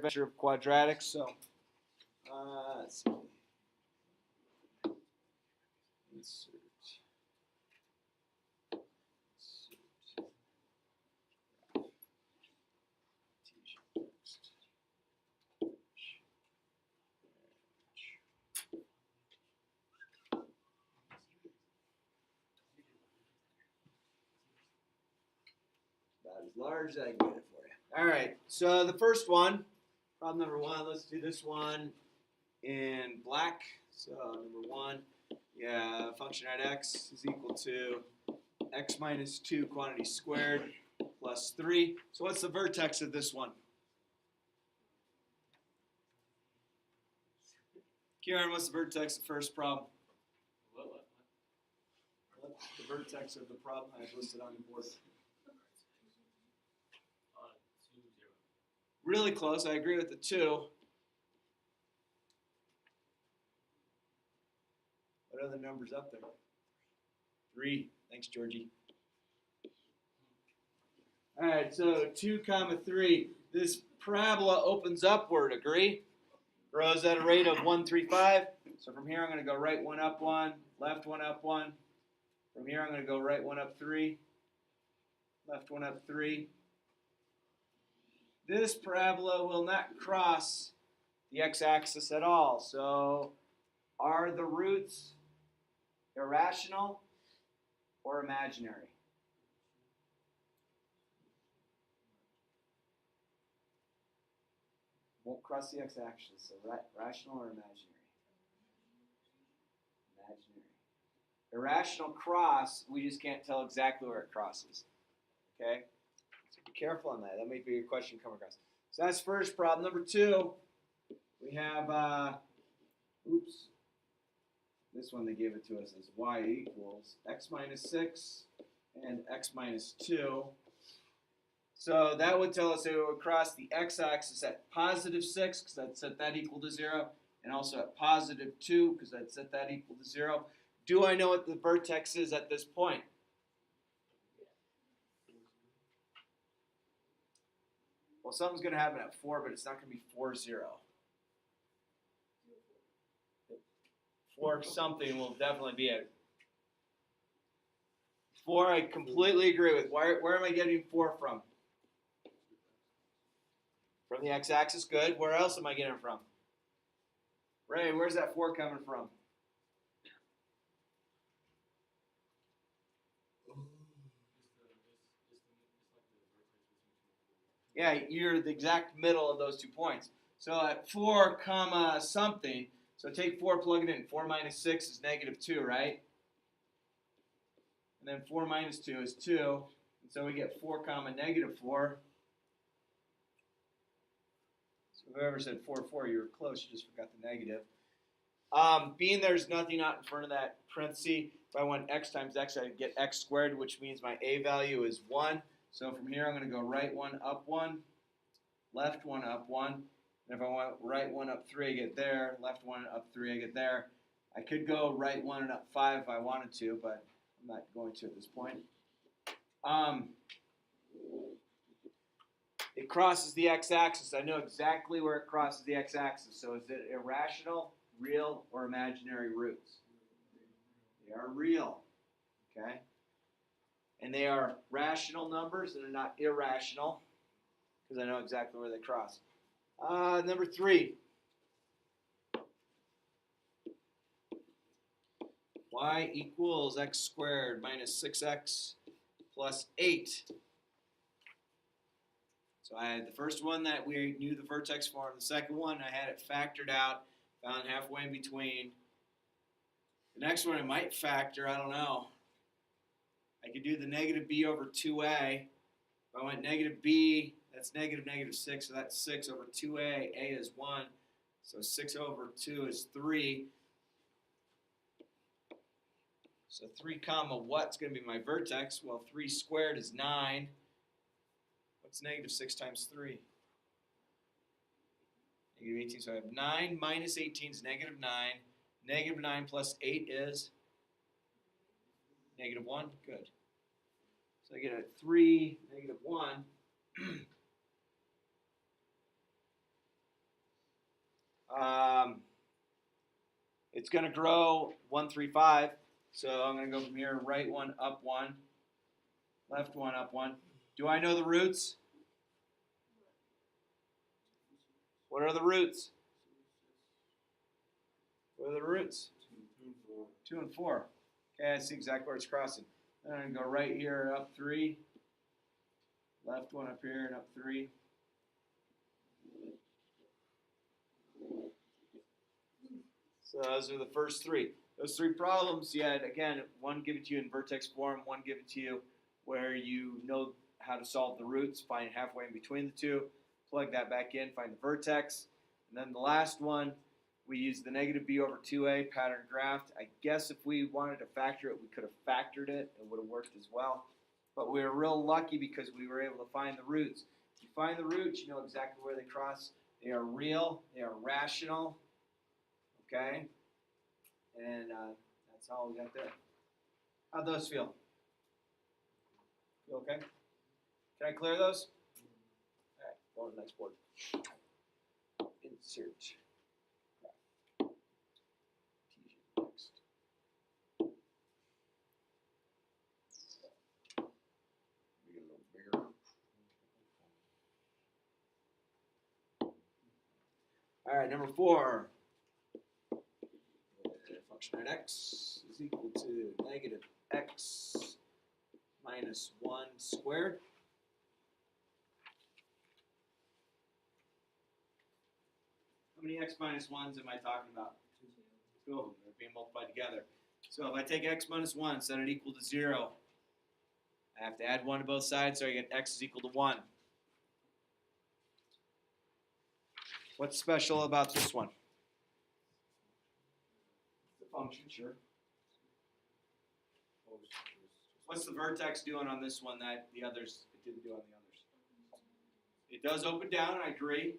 adventure of quadratics. So let's see. Insert. About as large as I can get it for you. All right, so the first one, problem number one, let's do this one in black. So number one, yeah, function at x is equal to x minus 2 quantity squared plus 3. So what's the vertex of this one? Kieran, what's the vertex of the first problem? What's the vertex of the problem I have listed on the board? 2, 0. Really close. I agree with the 2. What are the numbers up there? 3. Thanks, Georgie. All right, so 2, 3. This parabola opens upward, agree? Grows at a rate of 135. So from here, I'm going to go right 1 up 1, left 1 up 1. From here, I'm going to go right 1 up 3, left 1 up 3. This parabola will not cross the x-axis at all. So are the roots irrational or imaginary? Won't cross the x-axis, so rational or imaginary? Imaginary. Irrational cross, we just can't tell exactly where it crosses. Okay? So be careful on that. That might be your question come across. So that's first problem. Number 2, we have, this one they gave it to us as y equals x minus 6 and x minus 2. So that would tell us it would cross the x-axis at positive 6, because I'd set that equal to 0, and also at positive 2, because I'd set that equal to 0. Do I know what the vertex is at this point? Well, something's going to happen at 4, but it's not going to be 4, 0. 4 something will definitely be it. 4 I completely agree with. Where am I getting 4 from? From the x-axis, good. Where else am I getting it from? Ray, where's that 4 coming from? Yeah, you're the exact middle of those 2 points. So at 4 comma something, so take 4, plug it in. 4 minus 6 is negative 2, right? And then 4 minus 2 is 2. And so we get 4 comma negative 4. So whoever said 4, 4, you were close. You just forgot the negative. Being there's nothing out in front of that parenthesis, if I want x times x, I'd get x squared, which means my a value is 1. So from here, I'm going to go right 1 up 1, left 1 up 1. And if I want right 1 up 3, I get there. Left 1 up 3, I get there. I could go right 1 and up 5 if I wanted to, but I'm not going to at this point. It crosses the x-axis. I know exactly where it crosses the x-axis. So is it irrational, real, or imaginary roots? They are real. Okay? And they are rational numbers, and they're not irrational, because I know exactly where they cross. Number 3. Y equals x squared minus 6x plus 8. So I had the first one that we knew the vertex for. The second one, I had it factored out, found halfway in between. The next one I might factor, I don't know. I could do the negative b over 2a. If I went negative b, that's negative 6, so that's 6 over 2a. A is 1, so 6 over 2 is 3. So 3 comma what's going to be my vertex? Well, 3 squared is 9. What's negative 6 times 3? Negative 18, so I have 9 minus 18 is negative 9. Negative 9 plus 8 is negative 1. Good. So I get a 3, negative 1. It's going to grow 1, 3, 5. So I'm going to go from here, right one, up one, left one, up one. Do I know the roots? What are the roots? What are the roots? 2 and 4. Okay, I see exactly where it's crossing. Then I'm going to go right here, up 3. Left one up here and up 3. So those are the first 3. Those 3 problems, yeah, again, one given to you in vertex form, one given to you where you know how to solve the roots, find halfway in between the 2, plug that back in, find the vertex. And then the last one, we use the negative b over 2a pattern graph. I guess if we wanted to factor it, we could have factored it. It would have worked as well. But we were real lucky because we were able to find the roots. If you find the roots, you know exactly where they cross. They are real. They are rational. Okay? And that's all we got there. How'd those feel? Feel okay? Can I clear those? All right, go on to the next board. Insert. Next. Make it a little bigger. All right, number 4. Function at x is equal to negative x minus 1 squared. How many x minus 1s am I talking about? 2 of them. They're being multiplied together. So if I take x minus 1, set it equal to 0, I have to add 1 to both sides, so I get x is equal to 1. What's special about this one? The function, sure. What's the vertex doing on this one that the others it didn't do on the others? It does open down, I agree.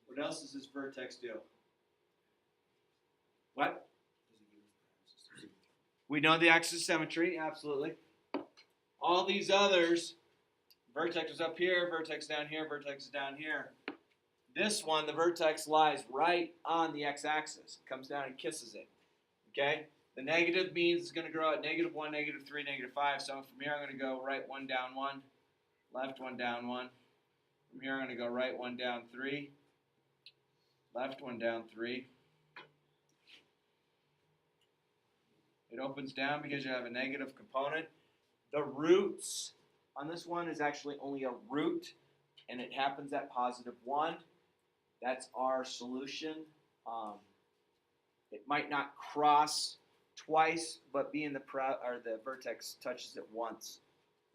What else does this vertex do? What? We know the axis of symmetry, absolutely. All these others, vertex is up here, vertex down here, vertex is down here. This one, the vertex lies right on the x-axis. It comes down and kisses it. Okay? The negative means it's going to grow at negative 1, negative 3, negative 5. So from here I'm going to go right 1, down 1, left 1, down 1. From here I'm going to go right 1, down 3, left 1, down 3. It opens down because you have a negative component. The roots on this one is actually only a root, and it happens at positive 1. That's our solution. It might not cross twice, but being the vertex touches it once,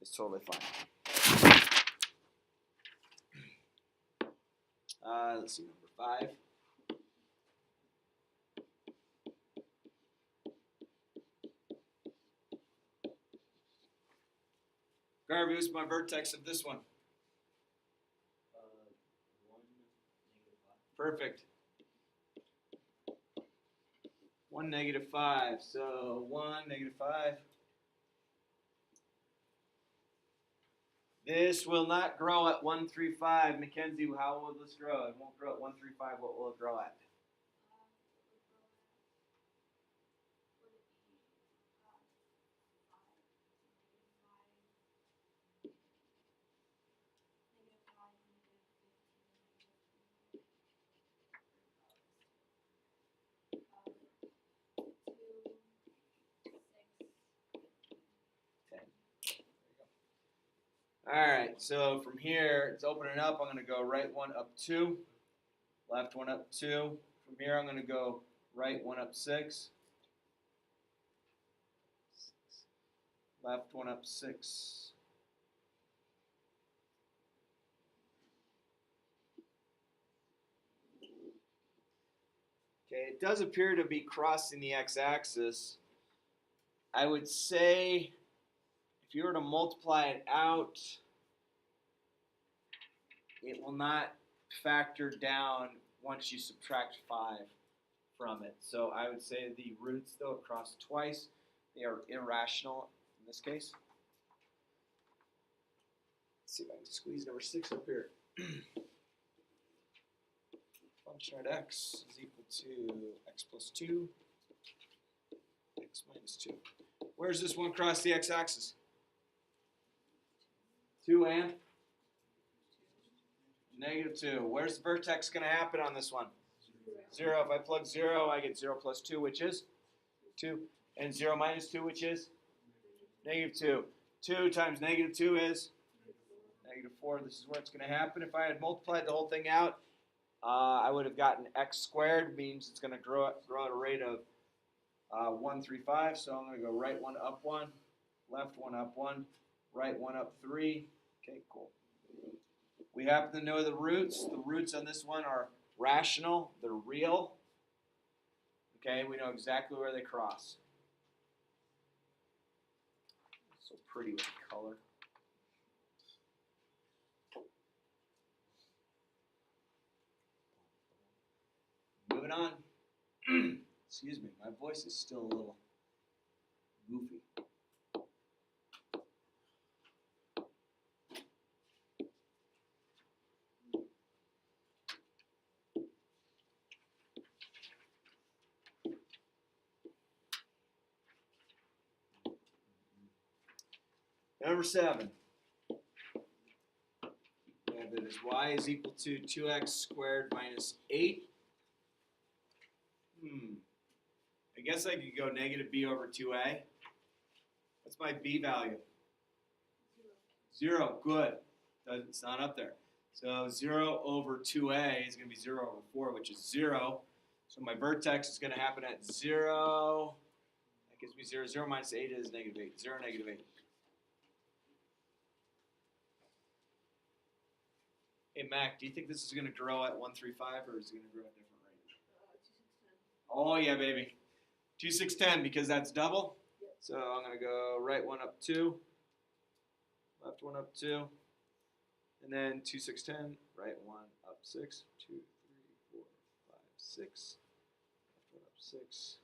it's totally fine. Let's see, number 5. Garvey, who's my vertex of this one? 1, negative 5. Perfect. 1, negative 5. So 1, negative 5. This will not grow at 1, 3, 5. Mackenzie, how will this grow? It won't grow at 1, 3, 5. What will it grow at? All right, so from here, it's opening up. I'm going to go right 1, up 2, left 1, up 2. From here, I'm going to go right 1, up 6, left 1, up 6. Okay, it does appear to be crossing the x-axis. I would say if you were to multiply it out, it will not factor down once you subtract 5 from it. So I would say the roots, though, cross twice. They are irrational in this case. Let's see if I can squeeze number 6 up here. function at x is equal to x plus 2, x minus 2. Where's this one cross the x-axis? 2 and negative 2. Where's the vertex going to happen on this one? 0. If I plug 0, I get 0 plus 2, which is 2. And 0 minus 2, which is negative 2. 2 times negative 2 is negative 4. This is where it's going to happen. If I had multiplied the whole thing out, I would have gotten x squared, means it's going to grow at a rate of 135. So I'm going to go right 1 up 1, left 1 up 1, right 1 up 3. Okay, cool. We happen to know the roots. The roots on this one are rational. They're real. Okay, we know exactly where they cross. So pretty with the color. Moving on. Excuse me, my voice is still a little goofy. Number 7. We have that as y is equal to 2x squared minus 8. I guess I could go negative b over 2a. What's my b value? 0. Good. It's not up there. So 0 over 2a is going to be 0 over 4, which is 0. So my vertex is going to happen at 0. That gives me 0. 0 minus 8 is negative 8. 0, negative 8. Hey, Mac, do you think this is going to grow at 135 or is it going to grow at a different rate? 2, 6, 10. Oh, yeah, baby. 2, 6, 10 because that's double. Yep. So I'm going to go right 1 up 2, left 1 up 2, and then 2, 6, 10, right 1 up 6, 2, 3, 4, 5, 6, left 1 up 6.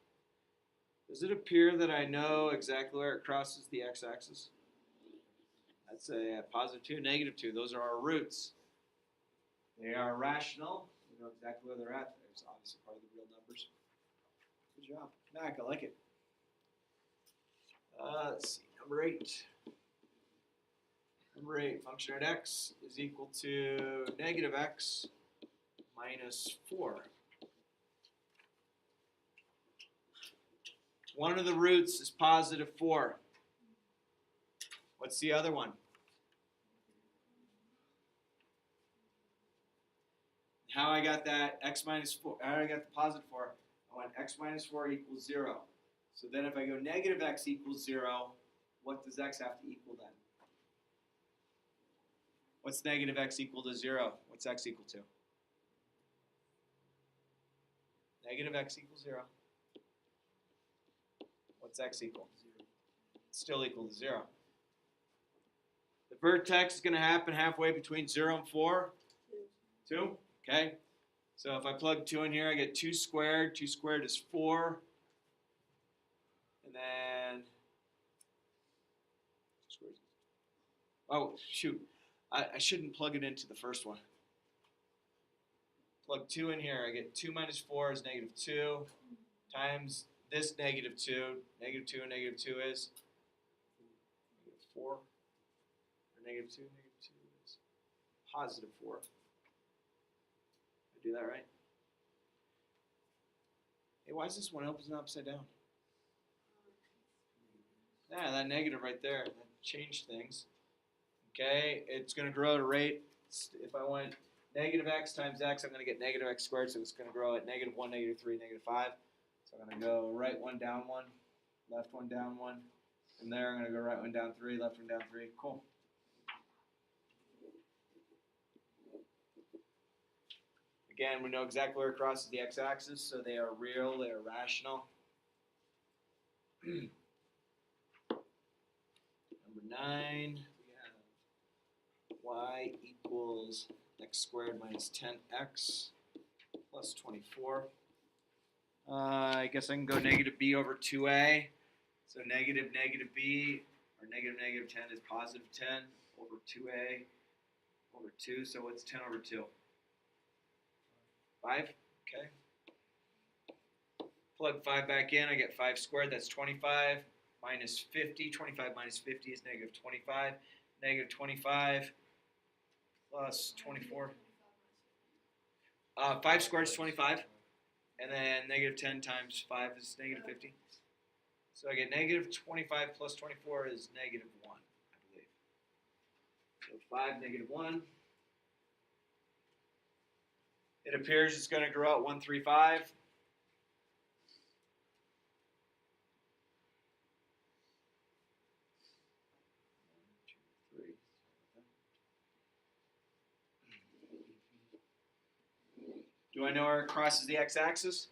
Does it appear that I know exactly where it crosses the x-axis? I'd say positive 2, negative 2. Those are our roots. They are rational. We know exactly where they're at. There's obviously part of the real numbers. Good job. Mac, I like it. Let's see. Number 8. Number 8, function at x is equal to negative x minus 4. One of the roots is positive 4. What's the other one? How I got that x minus 4, how I got the positive 4, I want x minus 4 equals 0. So then if I go negative x equals 0, what does x have to equal then? What's negative x equal to 0? What's x equal to? Negative x equals 0. What's x equal? 0. It's still equal to 0. The vertex is going to happen halfway between 0 and 4. 2. Okay, so if I plug 2 in here, I get 2 squared. 2 squared is 4. And then, oh, shoot. I shouldn't plug it into the first one. Plug 2 in here. I get 2 minus 4 is negative 2 times this negative 2. Negative 2 and negative 2 is negative 4. Or negative 2 is positive 4. Do that right? Hey, why is this one open upside down? Yeah, that negative right there, that changed things. Okay, it's going to grow at a rate. If I went negative x times x, I'm going to get negative x squared, so it's going to grow at negative 1, negative 3, negative 5. So I'm going to go right 1, down 1, left 1, down 1. From there, I'm going to go right 1, down 3, left 1, down 3. Cool. Again, we know exactly where it crosses the x-axis, so they are real, they are rational. Number 9, we have y equals x squared minus 10x plus 24. I guess I can go negative b over 2a. So negative b, or negative 10 is positive 10 over 2a over 2. So what's 10 over 2? 5, okay. Plug 5 back in, I get 5 squared, that's 25, minus 50. 25 minus 50 is negative 25. Negative 25 plus 24. 5 squared is 25, and then negative 10 times 5 is negative 50. So I get negative 25 plus 24 is negative 1, I believe. So 5, negative 1. It appears it's going to grow out 135. Do I know where it crosses the x-axis?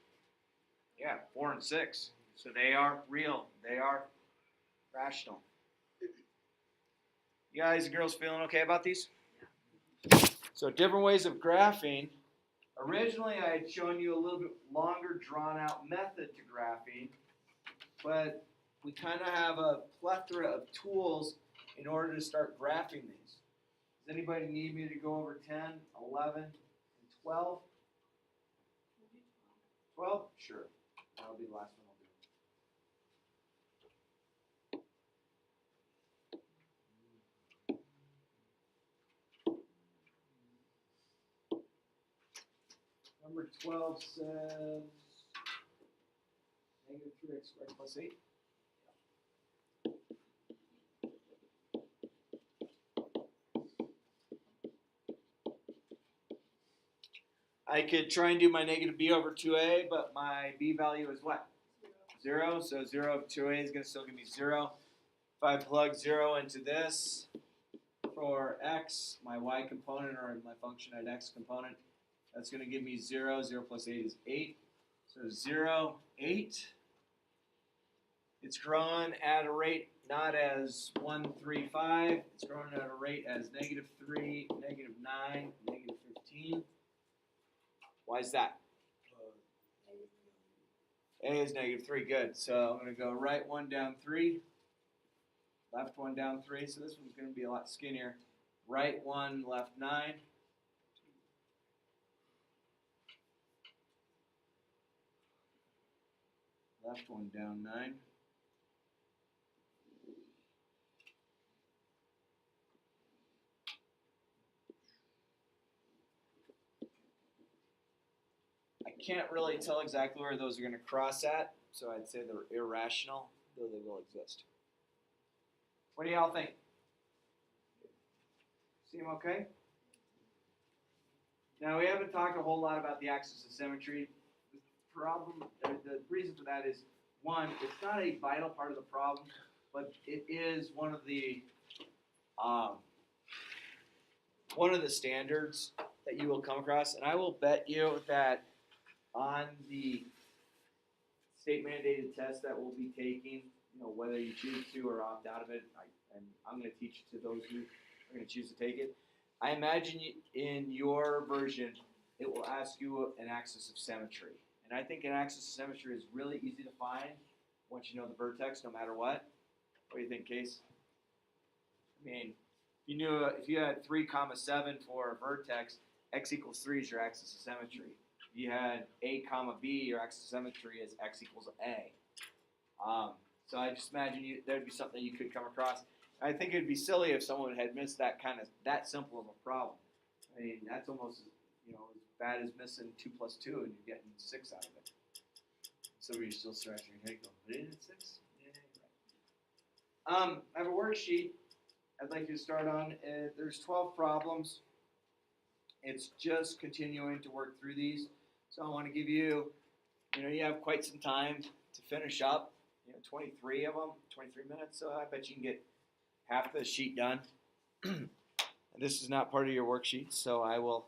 Yeah, 4 and 6. So they are real. They are rational. You guys and girls feeling okay about these? So different ways of graphing. Originally, I had shown you a little bit longer drawn out method to graphing, but we kind of have a plethora of tools in order to start graphing these. Does anybody need me to go over 10, 11, and 12? 12? Sure. That'll be the last one I'll do. Number 12 says negative 3x squared plus 8. I could try and do my negative b over 2a, but my b value is what? 0. So 0 over 2a is going to still give me 0. If I plug 0 into this for x, my y component, or my function at x component, that's going to give me 0. 0 plus 8 is 8. So 0, 8. It's growing at a rate not as 1, 3, 5. It's growing at a rate as negative 3, negative 9, negative 15. Why is that? A is negative 3. Good. So I'm going to go right 1 down 3. Left 1 down 3. So this one's going to be a lot skinnier. Right 1, left 9. Left 1 down 9. I can't really tell exactly where those are going to cross at, so I'd say they're irrational, though they will exist. What do y'all think? Seem okay? Now, we haven't talked a whole lot about the axis of symmetry. The reason for that is, one, it's not a vital part of the problem, but it is one of the standards that you will come across, and I will bet you that on the state mandated test that we'll be taking, whether you choose to or opt out of it, and I'm going to teach it to those who are going to choose to take it. I imagine in your version, it will ask you an axis of symmetry. And I think an axis of symmetry is really easy to find once you know the vertex, no matter what. What do you think, Case? I mean, if you had 3, 7 for a vertex, x equals 3 is your axis of symmetry. If you had a, b, your axis of symmetry is x equals a. So I just imagine there'd be something you could come across. I think it'd be silly if someone had missed that simple of a problem. I mean, that's almost as bad as missing 2 plus 2 and you're getting 6 out of it. So you're still scratching your head going, but isn't it 6? Yeah, right. I have a worksheet I'd like you to start on. There's 12 problems. It's just continuing to work through these. So I want to give you, you have quite some time to finish up. 23 of them, 23 minutes. So I bet you can get half the sheet done. And this is not part of your worksheet, so I will